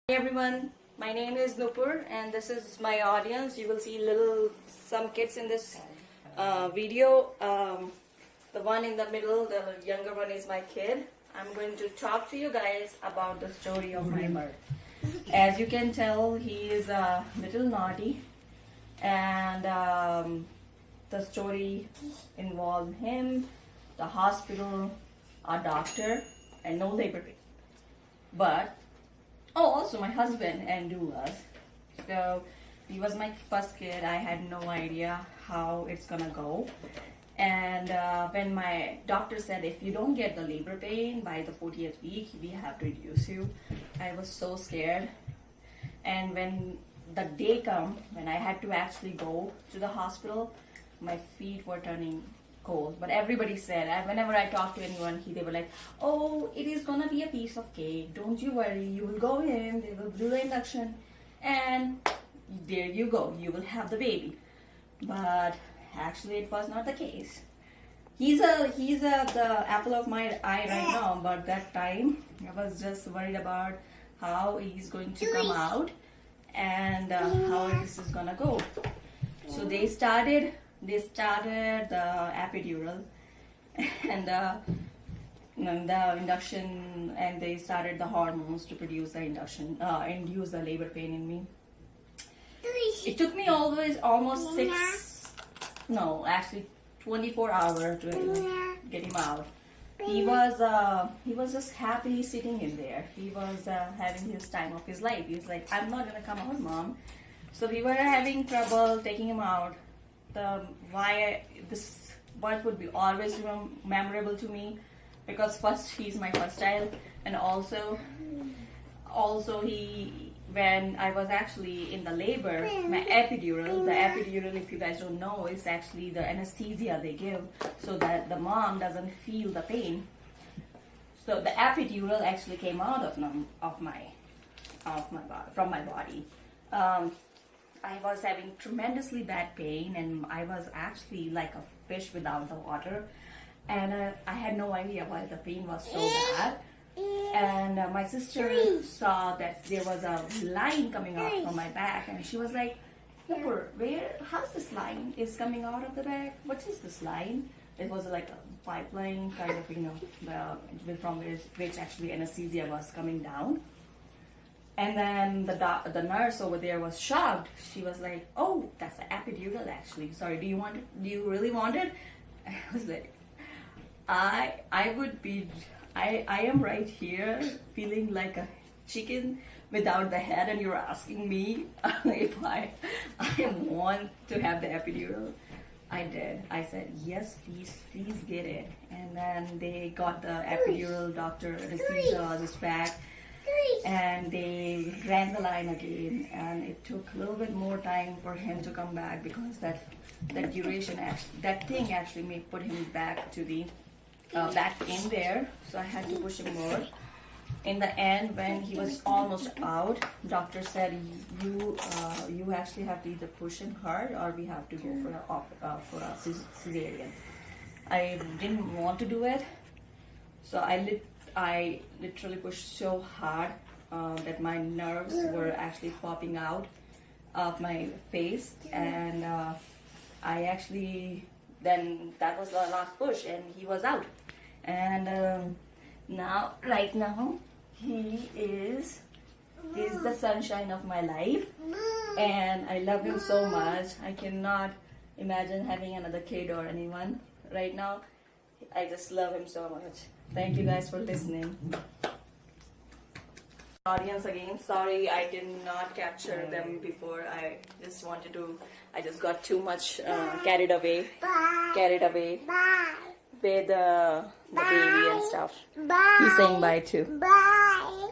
Hey everyone, my name is Nupur and this is my audience. You will see some kids in this video. The one in the middle, the younger one is my kid. I'm going to talk to you guys about the story of my birth. As you can tell, he is a little naughty and the story involved him, the hospital, a doctor and no labor pain. But also my husband and Doulas. So he was my first kid. I had no idea how it's gonna go. And when my doctor said if you don't get the labor pain by the 40th week, we have to reduce you, I was so scared. And when the day come when I had to actually go to the hospital, my feet were turning cold. But everybody said, whenever I talked to anyone, they were like, oh, it is gonna be a piece of cake, don't you worry, you will go in, they will do the induction and there you go, you will have the baby. But actually it was not the case. He's the apple of my eye right now, but that time I was just worried about how he's going to come out and how this is gonna go. So they started the epidural and the induction, and they started the hormones to produce the induce the labor pain in me. It took me almost 24 hours to get him out. He was just happy sitting in there. He was having his time of his life. He was like, I'm not gonna come out, mom. So we were having trouble taking him out. This birth would be always memorable to me because first he's my first child, and also when I was actually in the labor, my epidural, the epidural, if you guys don't know, is actually the anesthesia they give so that the mom doesn't feel the pain. So the epidural actually came out from my body. I was having tremendously bad pain and I was actually like a fish without the water, and I had no idea why the pain was so bad. And my sister saw that there was a line coming out from my back, and she was like, Nupur, how's this line is coming out of the back? What is this line? It was like a pipeline kind of, from which actually anesthesia was coming down. And then the nurse over there was shocked. She was like, oh, that's an epidural actually. Sorry, do you really want it? I was like, I am right here feeling like a chicken without the head, and you're asking me if I want to have the epidural. I did. I said, yes, please get it. And then they got the epidural, doctor, anesthesiologist back, and they ran the line again, and it took a little bit more time for him to come back because that duration, that thing actually put him back to the back in there. So I had to push him more. In the end, when he was almost out, doctor said you actually have to either push him hard or we have to go for a cesarean. I didn't want to do it, so I literally pushed so hard that my nerves were actually popping out of my face, and then that was the last push and he was out. And right now he is the sunshine of my life, and I love him so much. I cannot imagine having another kid or anyone right now. I just love him so much. Thank you guys for listening. Audience again, sorry I did not capture them before. I just got too much carried away with the baby and stuff. He's saying bye too. Bye.